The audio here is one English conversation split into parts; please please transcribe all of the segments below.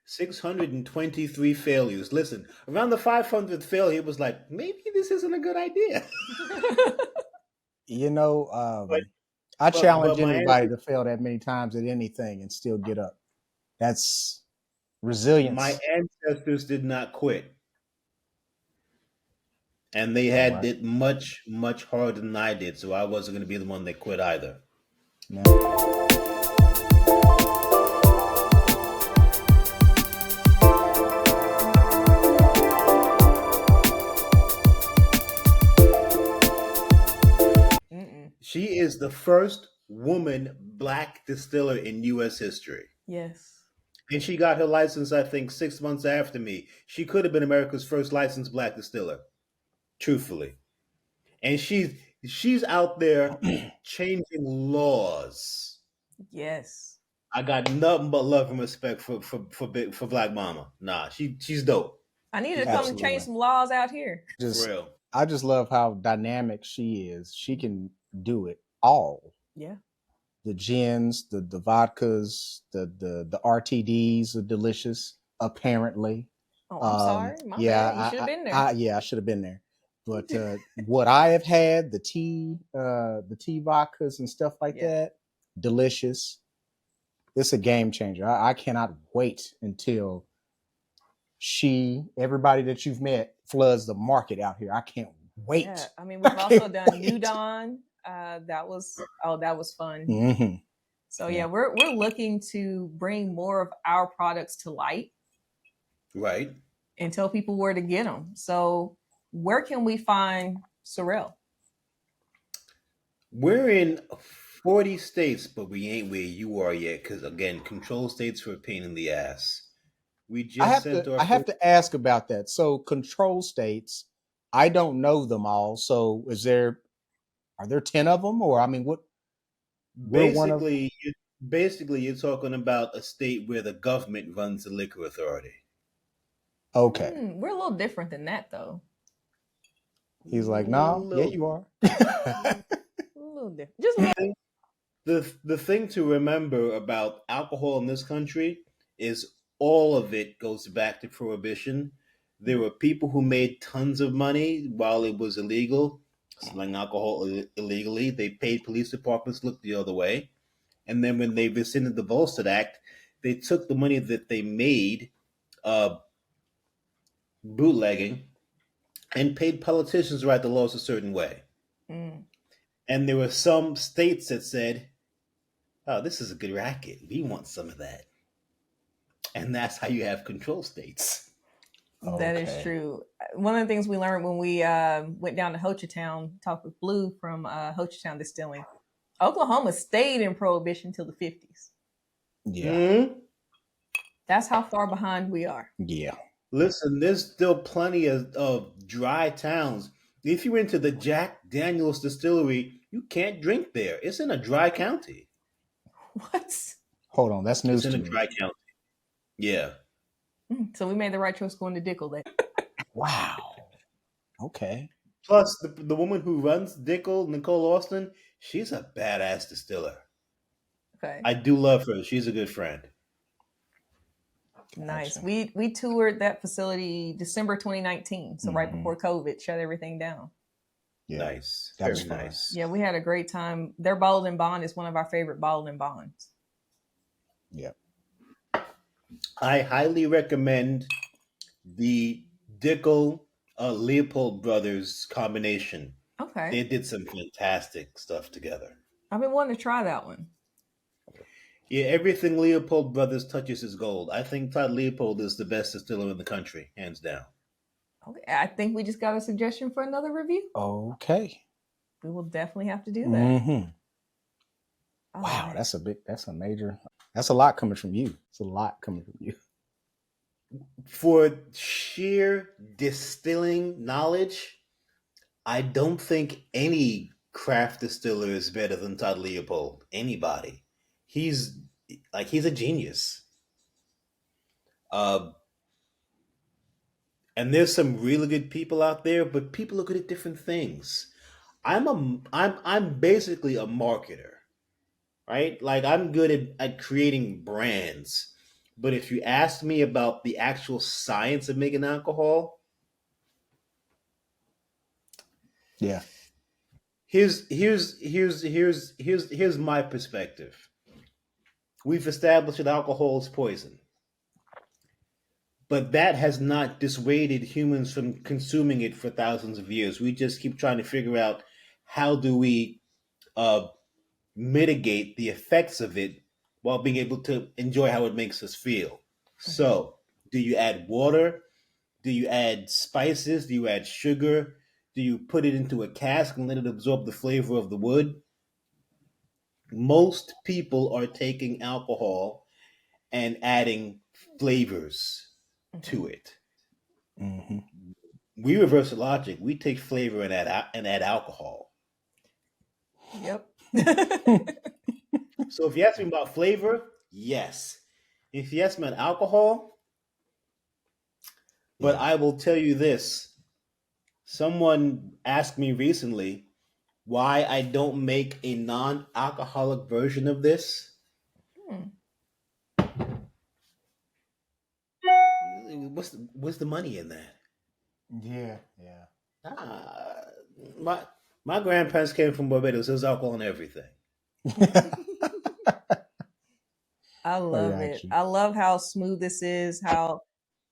623 failures. Listen, around the 500th failure, it was like, maybe this isn't a good idea. You know, but, I but challenge my anybody answer, to fail that many times at anything and still get up. That's my resilience. ancestors did not quit. And they All had right. it much, much harder than I did. So I wasn't going to be the one that quit either. Now, Mm-mm. She is the first woman black distiller in U.S. history. Yes. And she got her license, I think, 6 months after me. She could have been America's first licensed black distiller, truthfully. And she's out there changing laws. Yes. I got nothing but love and respect for Black Mama. Nah, she's dope. I need to She's come dope. change absolutely. some laws out here. For Just real. I just love how dynamic she is. She can do it all. Yeah. The gins, the vodkas, the RTDs are delicious. Apparently, Oh, I'm sorry. My yeah, bad. You should have been there. yeah, I should have been there. But what I have had, the tea vodkas and stuff like Yeah. that, delicious. It's a game changer. I cannot wait until everybody that you've met floods the market out here. I can't wait. Yeah. I mean, we've also done New Dawn. That was fun. Mm-hmm. So Yeah. we're looking to bring more of our products to light Right. and tell people where to get them. So where can we find Sorel? We're in 40 states, but we ain't where you are yet. Because again, control states for a pain in the ass. We just sent our I have first. to ask about that. So control states, I don't know them all. So are there 10 of them, or I mean, we're one of. Basically, you're talking about a state where the government runs the liquor authority. Okay. We're a little different than that, though. He's like, no, yeah, Little- you are. A little different. Just a little. the thing to remember about alcohol in this country is all of it goes back to prohibition. There were people who made tons of money while it was illegal, selling alcohol illegally. They paid police departments to look the other way. And then when they rescinded the Volstead Act, they took the money that they made uh, bootlegging and paid politicians to write the laws a certain way. Mm. And there were some states that said, oh, this is a good racket. We want some of that. And that's how you have control states. That is Okay. true. One of the things we learned when we went down to Hochatown, talked with Blue from Hochatown Distilling, Oklahoma stayed in prohibition till the 50s. Yeah. Mm-hmm. That's how far behind we are. Yeah. Listen, there's still plenty of dry towns. If you're into the Jack Daniels distillery, you can't drink there. It's in a dry county. What? Hold on, that's news It's in to a me. dry county. Yeah. So we made the right choice going to Dickel there. Wow. Okay. Plus, the woman who runs Dickel, Nicole Austin, she's a badass distiller. Okay. I do love her. She's a good friend. Nice. Gotcha. We toured that facility December 2019. So right Mhm. before COVID shut everything down. Yeah. Nice. That was Very fun. nice. Yeah, we had a great time. Their bottled and bond is one of our favorite bottled and bonds. Yeah. I highly recommend the Dickel Leopold Brothers combination. Okay. They did some fantastic stuff together. I've been wanting to try that one. Yeah, everything Leopold Brothers touches is gold. I think Todd Leopold is the best distiller in the country, hands down. Okay. I think we just got a suggestion for another review. Okay. We will definitely have to do that. Mm-hmm. All Wow, right. that's a lot coming from you. It's a lot coming from you. For sheer distilling knowledge, I don't think any craft distiller is better than Todd Leopold. Anybody. He's a genius. And there's some really good people out there, but people are good at different things. I'm basically a marketer, right? Like I'm good at creating brands, But if you ask me about the actual science of making alcohol, Yeah. here's my perspective. We've established that alcohol is poison, but that has not dissuaded humans from consuming it for thousands of years. We just keep trying to figure out how do we uh, mitigate the effects of it while being able to enjoy how it makes us feel. Mhm. So, do you add water? Do you add spices? Do you add sugar? Do you put it into a cask and let it absorb the flavor of the wood? Most people are taking alcohol and adding flavors to Mhm. it. Hmm. We reverse the logic. We take flavor and add alcohol. Yep. So if you ask me about flavor, yes. If you ask me about alcohol, but Yeah. I will tell you this. Someone asked me recently why I don't make a non-alcoholic version of this. Hmm. What's the money in that? Yeah. Yeah. Ah, my my grandparents came from Barbados. There's alcohol in everything. I I love got it. you. I love how smooth this is, how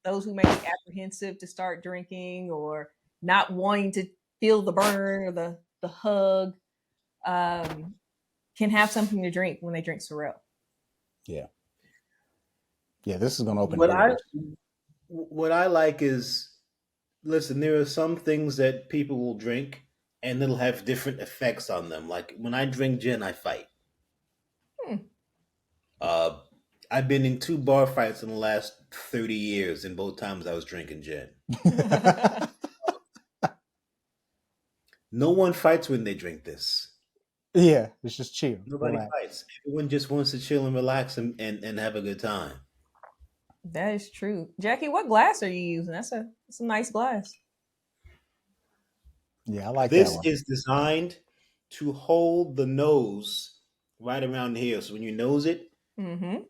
those who may be apprehensive to start drinking or not wanting to feel the burn or the hug um, can have something to drink when they drink Sorel. Yeah. Yeah. This is gonna open What I doors. what I like is, listen, there are some things that people will drink and it'll have different effects on them. Like when I drink gin, I fight. Hmm. Uh, I've been in two bar fights in the last 30 years, and both times I was drinking gin. No one fights when they drink this. Yeah. It's just chill, Nobody relax. fights. Everyone just wants to chill and relax and have a good time. That is true. Jackie, what glass are you using? That's a nice glass. Yeah, I like that This one. is designed to hold the nose right around here. So when you nose it, Mm-hmm.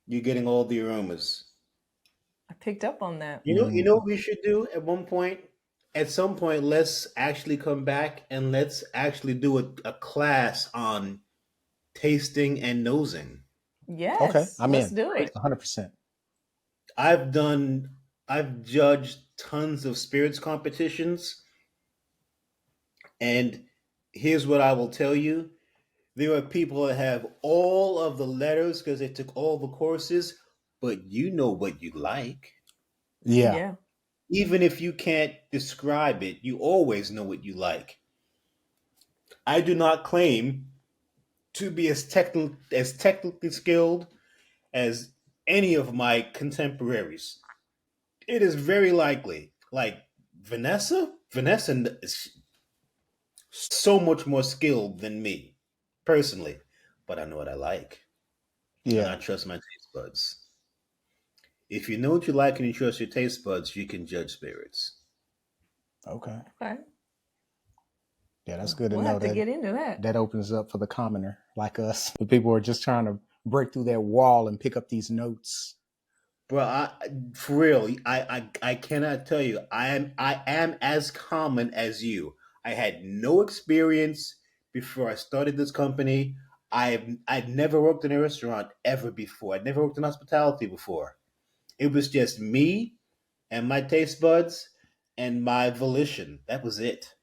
you're getting all the aromas. I picked up on that. You know what we should do at one point? At some point, let's actually come back and let's actually do a class on tasting and nosing. Okay, Yes, I'm let's in. do it. 100%. I've done, I've judged tons of spirits competitions, and here's what I will tell you. There are people that have all of the letters because they took all the courses, but you know what you like. Yeah. Yeah. Even if you can't describe it, you always know what you like. I do not claim to be as technically skilled as any of my contemporaries. It is very likely, like Vanessa is so much more skilled than me, personally. But I know what I like, and I Yeah. trust my taste buds. If you know what you like and you trust your taste buds, you can judge spirits. Okay. Okay. Yeah, that's good to We'll know have to that get into that. that opens up for the commoner like us. The people who are just trying to break through that wall and pick up these notes. Bro, for real, I cannot tell you. I am as common as you. I had no experience before I started this company. I'd never worked in a restaurant ever before. I'd never worked in hospitality before. It was just me and my taste buds and my volition. That was it.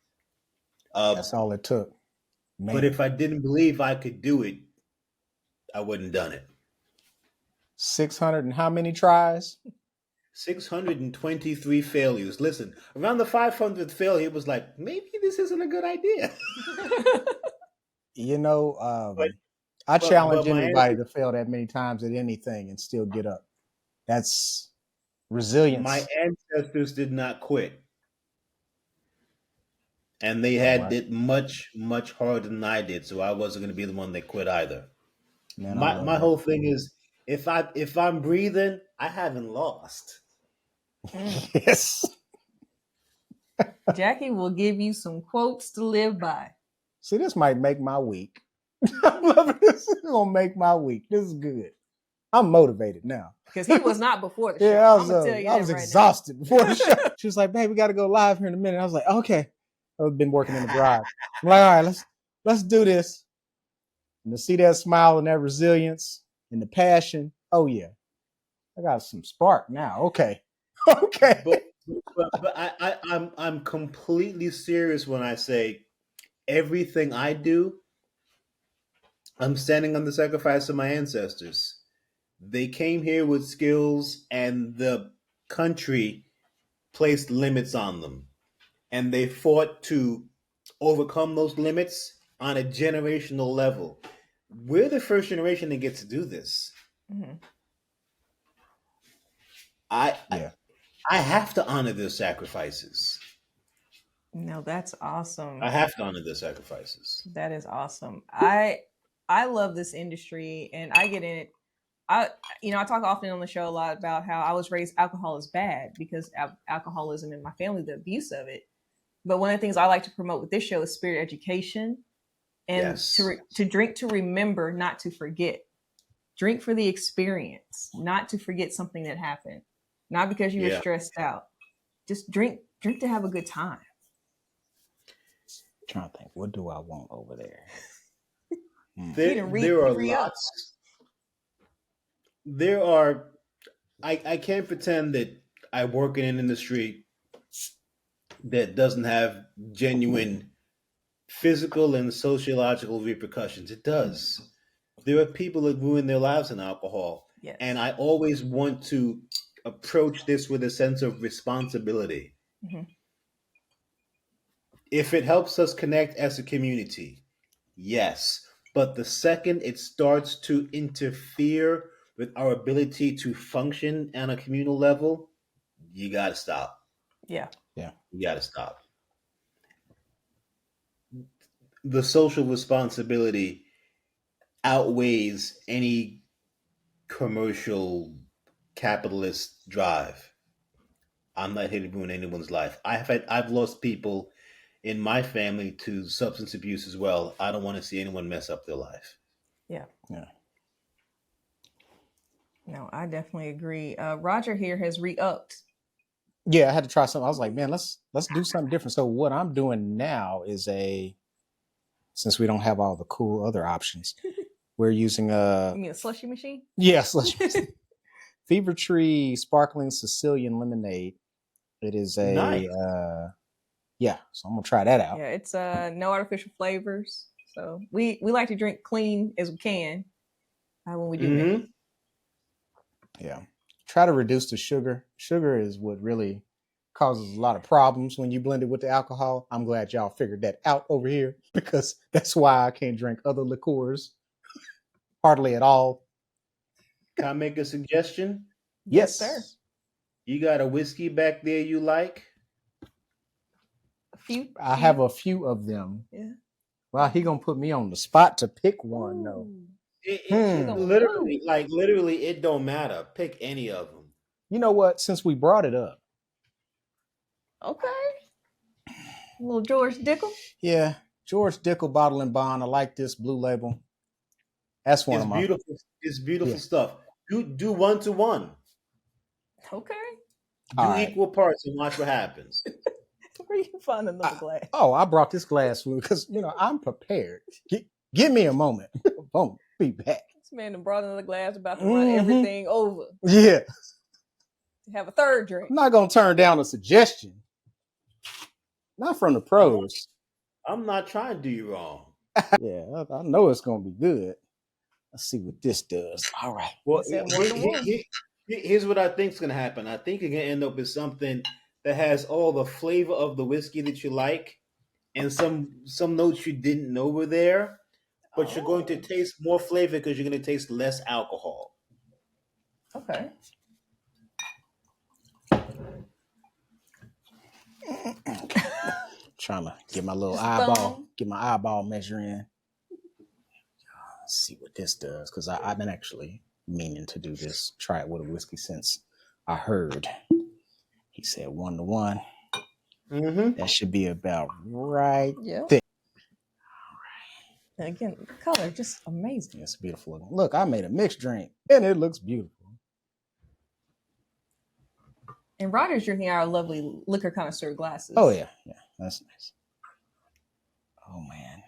Uh, That's all it took. but Man. if I didn't believe I could do it, I wouldn't have done it. 600 and how many tries? 623 failures. Listen, around the 500th failure, it was like, maybe this isn't a good idea. You know, but I but challenge my anybody to fail that many times at anything and still get up. That's resilience. ancestors did not quit, and they All had right. it much harder than I did. So I wasn't going to be the one that quit either. Man, I My love my that. whole thing is if I'm breathing, I haven't lost. Mm. Yes. Jackie will give you some quotes to live by. See, this might make my week. I'm loving this. This is gonna make my week. This is good. I'm motivated now. Because he was not before the show. Yeah, I'm gonna tell you I that was right exhausted now. before the show. She was like, "Babe, we got to go live here in a minute." I was like, "Okay." I've been working in the garage. I'm like, "All right, let's do this." And to see that smile and that resilience and the passion, oh yeah, I got some spark now. Okay, okay. But I'm completely serious when I say everything I do, I'm standing on the sacrifice of my ancestors. They came here with skills, and the country placed limits on them, and they fought to overcome those limits on a generational level. We're the first generation that gets to do this. Mhm. I, I Yeah, I have to honor their sacrifices. No, that's awesome. I have to honor their sacrifices. That is awesome. I love this industry, and I get in it. I talk often on the show a lot about how I was raised alcohol is bad because alcoholism in my family, the abuse of it. But one of the things I like to promote with this show is spirit education, and Yes. to drink to remember, not to forget. Drink for the experience, not to forget something that happened, not because you were Yeah. stressed out. Just drink to have a good time. I'm trying to think, what do I want over there? There are Re-up. lots. There are. I can't pretend that I work in an industry that doesn't have genuine physical and sociological repercussions. It does. There are people that ruin their lives in alcohol. Yes. And I always want to approach this with a sense of responsibility. Mm-hmm. If it helps us connect as a community, yes. But the second it starts to interfere with our ability to function on a communal level, you got to stop. Yeah. Yeah. You got to stop. The social responsibility outweighs any commercial capitalist drive. I'm not here to ruin anyone's life. I've lost people in my family to substance abuse as well. I don't want to see anyone mess up their life. Yeah. Yeah. No, I definitely agree. Roger here has re-upped. Yeah, I had to try something. I was like, man, let's do something different. So what I'm doing now is since we don't have all the cool other options, we're using You mean a slushy machine? yes, Fever Tree Sparkling Sicilian Lemonade. It is Nice. so I'm gonna try that out. Yeah, it's no artificial flavors. So we like to drink clean as we can when we do Mm-hmm. it. Yeah. Try to reduce the sugar. Sugar is what really causes a lot of problems when you blend it with the alcohol. I'm glad y'all figured that out over here because that's why I can't drink other liqueurs hardly at all. Can I make a suggestion? Yes, sir. You got a whiskey back there you like? A few. I have a few of them. Yeah. Well, he gonna put me on the spot to pick one though. Literally, it don't matter. Pick any of them. You know what? Since we brought it up, Okay. A little George Dickel. yeah, George Dickel Bottle and Bond. I like this Blue Label. That's one It's of my beautiful. It's beautiful Yeah. stuff. Do 1-to-1. Okay. Do All right. equal parts and watch what happens. Where you find another glass? Oh, I brought this glass for you because I'm prepared. Give me a moment. Boom, be back. This man done brought another glass, about to run everything over. Yeah, Have a third drink. I'm not gonna turn down a suggestion. Not from the pros. I'm not trying to do you wrong. Yeah, I know it's gonna be good. Let's see what this does. All right. Well, He said 1-to-1. here's what I think's gonna happen. I think you're gonna end up with something that has all the flavor of the whiskey that you like, and some notes you didn't know were there, but you're going to taste more flavor because you're going to taste less alcohol. Okay. Trying to get my little Just get my eyeball measure in. Let's see what this does because I've been actually meaning to do this. Try it with a whiskey since I heard he said 1-to-1. Mm-hmm. That should be about right. Yeah. There. And again, the color just amazing. It's beautiful looking. Look, I made a mixed drink, and it looks beautiful. And Roger's drinking our lovely liquor connoisseur glasses. Oh yeah, that's nice. Oh man,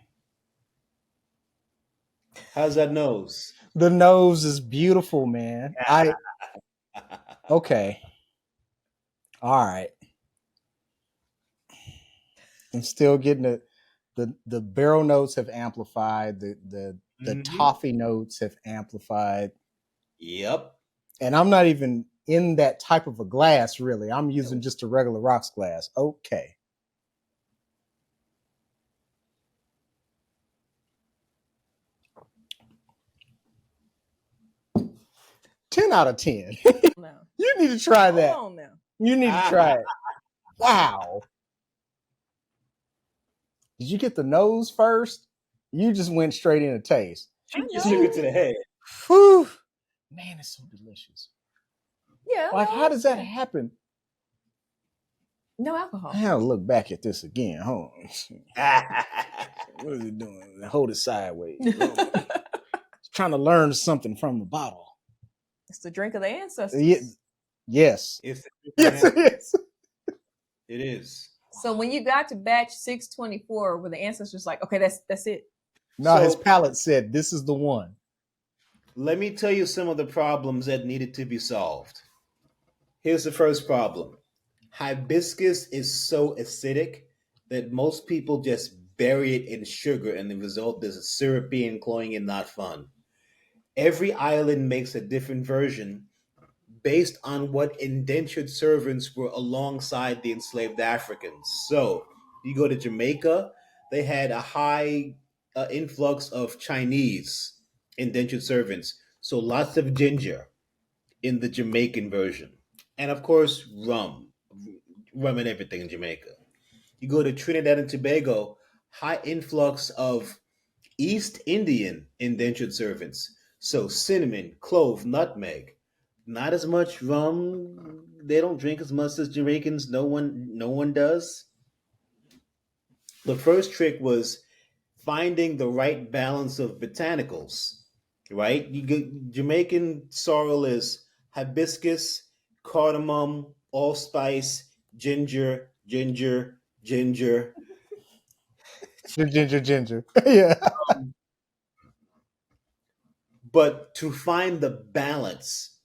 How's that nose? the nose is beautiful, man. Okay, all right. I'm still getting the barrel notes have amplified. The toffee notes have amplified. Yep. And I'm not even in that type of a glass, really. I'm using just a regular rocks glass. Okay. Ten out of 10. No. You need to try that. Hold on now. You need to try it. Wow. Did you get the nose first? You just went straight into taste. She just took it to the head. Whew. Man, it's so delicious. Yeah. Like, how does that happen? No alcohol. I have to look back at this again. Hold on. What is it doing? Hold it sideways. It's trying to learn something from the bottle. It's the drink of the ancestors. Yes. Yes, it is. It is. So when you got to batch 624, were the ancestors like, okay, that's it? No, So- his palate said, this is the one. Let me tell you some of the problems that needed to be solved. Here's the first problem. Hibiscus is so acidic that most people just bury it in sugar, and the result is syrupy and cloying and not fun. Every island makes a different version based on what indentured servants were alongside the enslaved Africans. So you go to Jamaica, they had a high influx of Chinese indentured servants. So lots of ginger in the Jamaican version. And of course, rum and everything in Jamaica. You go to Trinidad and Tobago, high influx of East Indian indentured servants. So cinnamon, clove, nutmeg. Not as much rum. They don't drink as much as Jamaicans. No one does. The first trick was finding the right balance of botanicals. Right? You get Jamaican sorrel is hibiscus, cardamom, allspice, ginger. Ginger. Yeah. But to find the balance,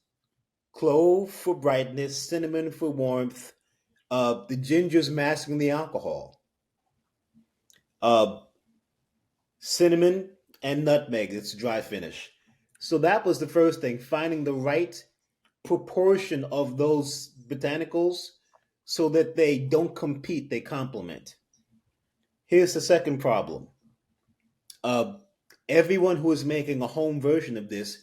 clove for brightness, cinnamon for warmth, the ginger's masking the alcohol. Cinnamon and nutmeg, it's dry finish. So that was the first thing, finding the right proportion of those botanicals so that they don't compete, they complement. Here's the second problem. Everyone who was making a home version of this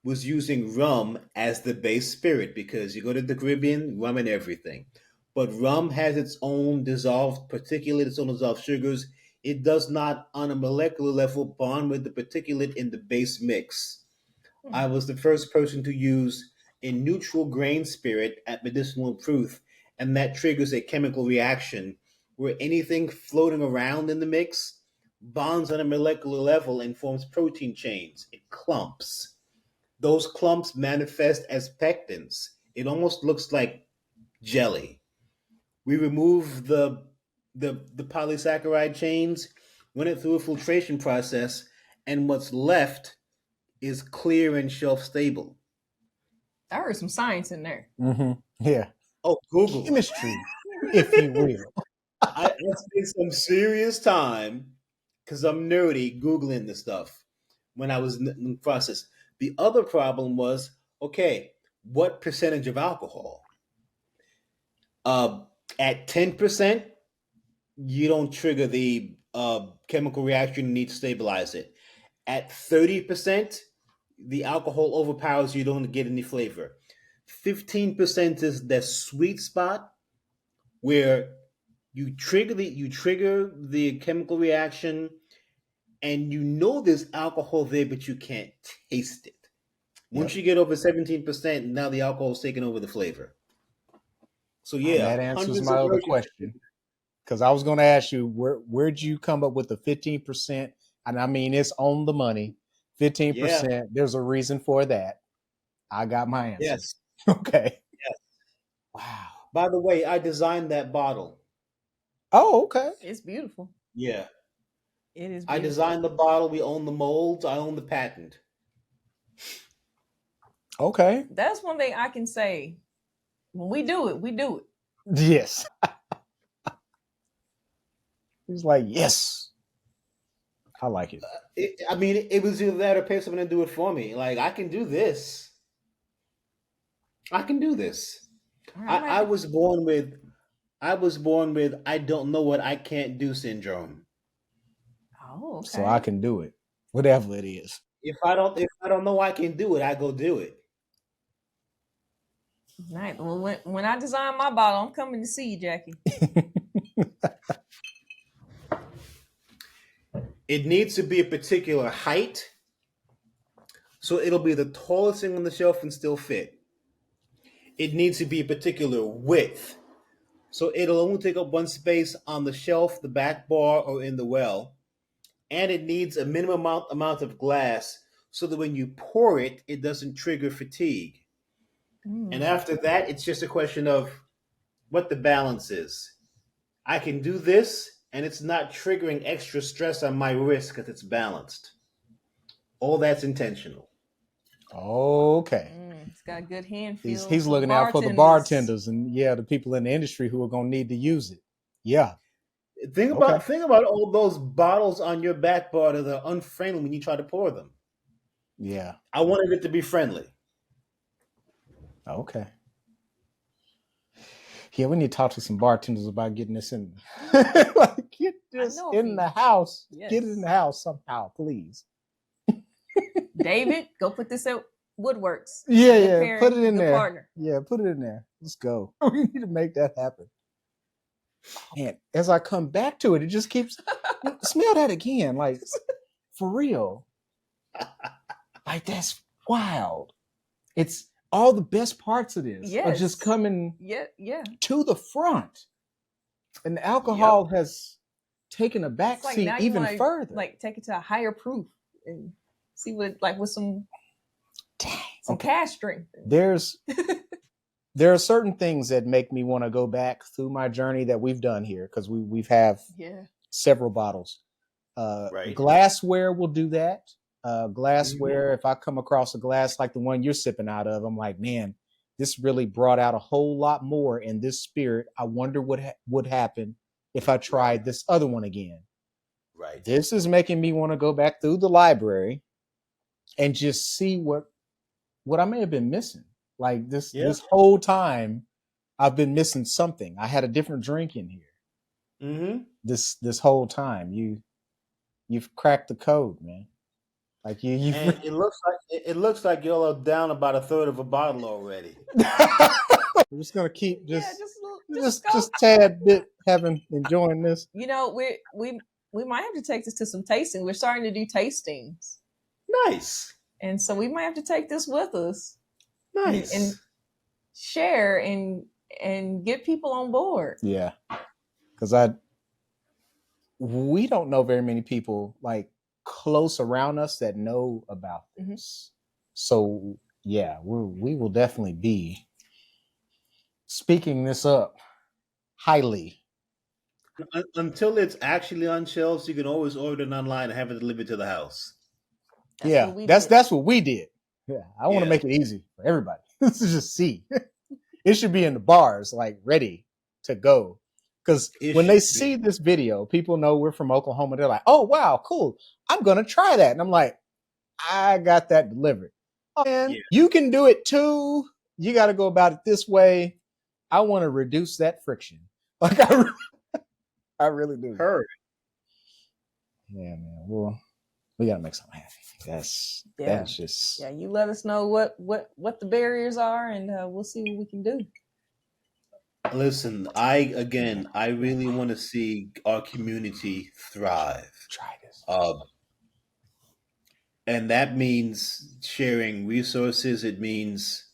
was using rum as the base spirit because you go to the Caribbean, rum and everything. But rum has its own dissolved particulate, its own dissolved sugars. It does not, on a molecular level, bond with the particulate in the base mix. I was the first person to use a neutral grain spirit at medicinal proof, and that triggers a chemical reaction where anything floating around in the mix bonds on a molecular level and forms protein chains. It clumps. Those clumps manifest as pectins. It almost looks like jelly. We remove the polysaccharide chains, run it through a filtration process, and what's left is clear and shelf stable. I heard some science in there. Mm-hmm. Yeah. Oh, Google. Chemistry, if you will. I spent some serious time because I'm nerdy Googling this stuff when I was in the process. The other problem was, okay, what percentage of alcohol? At 10%, you don't trigger the chemical reaction, you need to stabilize it. At 30%, the alcohol overpowers you, don't get any flavor. 15% is the sweet spot where you trigger the chemical reaction and you know there's alcohol there, but you can't taste it. Once you get over 17%, now the alcohol is taking over the flavor. So yeah, And that answers my other question. Because I was going to ask you, where'd you come up with the 15% And I mean, it's on the money. Yeah. 15%. There's a reason for that. I got my answer. Yes. Okay. Yes. Wow. By the way, I designed that bottle. Oh, okay. It's beautiful. Yeah. It is I beautiful. designed the bottle. We own the molds. I own the patent. Okay. That's one thing I can say. When we do it, we do it. Yes. He's like, yes. I like it. I mean, it was either that or pay someone to do it for me. Like, I can do this. I can do this. All right, I, I'm gonna I have to- was born with I was born with I don't know what I can't do syndrome. Oh, So I okay. can do it. Whatever it is. If I don't know I can do it, I go do it. Nice. Well, when I design my bottle, I'm coming to see you, Jackie. It needs to be a particular height, so it'll be the tallest thing on the shelf and still fit. It needs to be a particular width, so it'll only take up one space on the shelf, the back bar, or in the well. And it needs a minimum amount of glass so that when you pour it, it doesn't trigger fatigue. And Mm. after that, it's just a question of what the balance is. I can do this, and it's not triggering extra stress on my wrist because it's balanced. All that's intentional. Okay. It's got a good hand He's feel for the looking out for the bartenders. bartenders and yeah, the people in the industry who are gonna need to use it. Yeah. Think Okay. about think about all those bottles on your back bar that are unfriendly when you try to pour them. Yeah. I wanted it to be friendly. Okay. Yeah, we need to talk to some bartenders about getting this in. Like, get this know in if the house. Yes. Get it in the house somehow, please. David, go put this at Woodworks. Yeah, Good yeah. pairing, Put it in good there. partner. Yeah, put it in there. Let's go. We need to make that happen. And as I come back to it, it just keeps smell that again. Like, for real. Like, that's wild. It's all the best parts of this are Yes. just coming Yeah. to the front. And the alcohol has taken a back It's like seat now you even wanna, further. like take it to a higher proof and see what with some Dang. some Okay. cash strength. There are certain things that make me want to go back through my journey that we've done here because we've have Yeah. several bottles. Right. Glassware will do that. Glassware, if I come across a glass like the one you're sipping out of, I'm like, man, this really brought out a whole lot more in this spirit. I wonder what would happen if I tried this other one again. Right. This is making me want to go back through the library and just see what I may have been missing. Like this whole time, I've been missing something. I had a different drink in here. Mm-hmm. This whole time, you've cracked the code, man. Like you. And it looks like y'all are down about a third of a bottle already. We're just gonna keep just go. tad bit enjoying this. You know, we might have to take this to some tasting. We're starting to do tastings, Nice. and so we might have to take this with us. Nice. And share and get people on board. Yeah, because we don't know very many people like close around us that know about this. So yeah, we will definitely be speaking this up highly. Until it's actually on shelves, you can always order it online and have it delivered to the house. That's what we did. Yeah, I want to make it easy for everybody. This is just see. It should be in the bars, like ready to go. Because when they see this video, people know we're from Oklahoma. They're like, "Oh wow, cool! I'm gonna try that." And I'm like, "I got that delivered." Oh, man, you can do it too. You got to go about it this way. I want to reduce that friction. Like I really do. Heard. Yeah, man. Well, we gotta make something happen. That's just you let us know what the barriers are, and we'll see what we can do. Listen, I really want to see our community thrive. Try this. And that means sharing resources. It means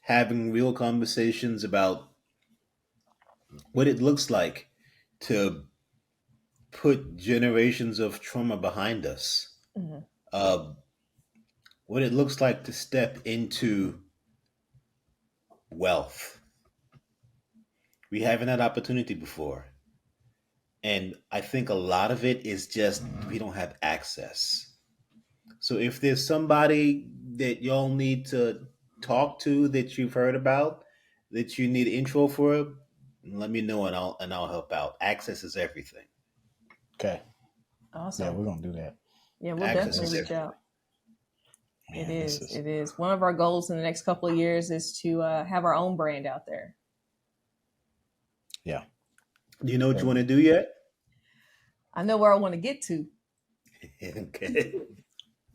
having real conversations about what it looks like to put generations of trauma behind us. Mhm. Uh, what it looks like to step into wealth. We haven't had opportunity before. And I think a lot of it is just we don't have access. So if there's somebody that y'all need to talk to that you've heard about, that you need intro for, let me know and I'll help out. Access is everything. Okay. Yeah, Awesome. we're gonna do that. Yeah, we'll Access definitely is reach everything. out. It Man, this is. is It is. One of our goals in the next couple of years is to have our own brand out there. yeah. Do you know what Yeah. you want to do yet? I know where I want to get to. Okay.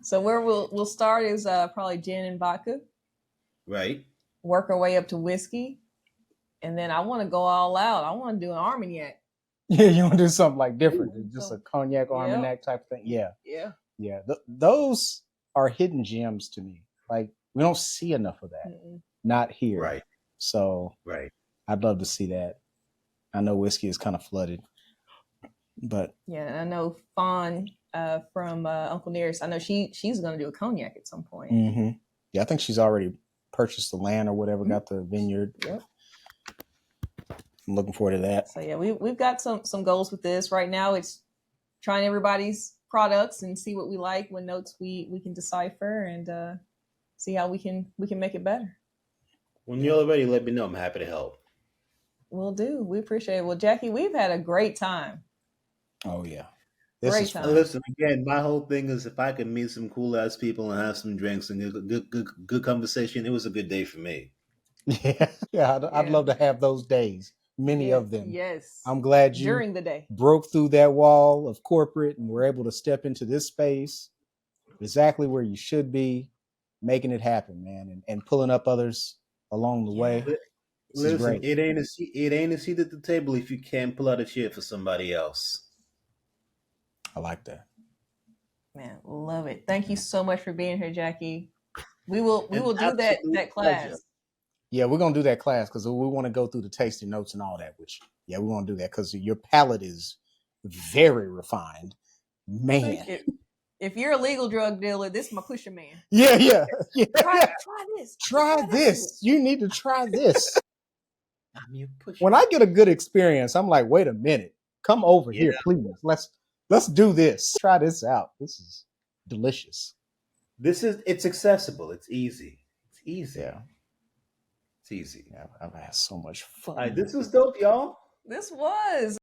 So where we'll start is probably gin and vodka, Right. work our way up to whiskey, and then I want to go all out. I want to do an Armagnac. Yeah, you want to do something like different, than just So, a cognac yep. Armagnac type of thing. Yeah, Yeah. yeah. Those are hidden gems to me. Like we don't see enough of that. Mm-mm. Not here. Right. So Right. I'd love to see that. I know whiskey is kind of flooded, but Yeah, and I know Fawn from Uncle Nearest. I know she's going to do a cognac at some point. yeah, I think she's already purchased the land or whatever, got the vineyard. Yep. I'm looking forward to that. So yeah, we've got some goals with this. Right now it's trying everybody's products and see what we like, what notes we can decipher, and see how we can make it better. When you're ready, let me know. I'm happy to help. We'll do. We appreciate it. Well, Jackie, we've had a great time. Oh yeah, Great is time. fun. Listen, again, my whole thing is if I could meet some cool ass people and have some drinks and good conversation, it was a good day for me. Yeah, yeah. I'd love to have those days. Many of them. Yes. I'm glad you during the day broke through that wall of corporate and were able to step into this space exactly where you should be, making it happen, man, and pulling up others along the way. Li- This is Listen, great. it ain't a seat at the table if you can't pull out a chair for somebody else. I like that. Man, love it. Thank you so much for being here, Jackie. We will An do absolute that class. pleasure. Yeah, we're gonna do that class because we want to go through the tasting notes and all that. Which, yeah, we want to do that because your palate is very refined, man. If you're a legal drug dealer, this is my pusher man. Yeah. Try this. Try this. You need to try this. I'm your pusher. When I get a good experience, I'm like, wait a minute, come over here, please. Let's do this. Try this out. This is delicious. It's accessible. It's easy. It's easy. Yeah. It's easy. Yeah, I've had so much fun. All right, this was dope, y'all. This was.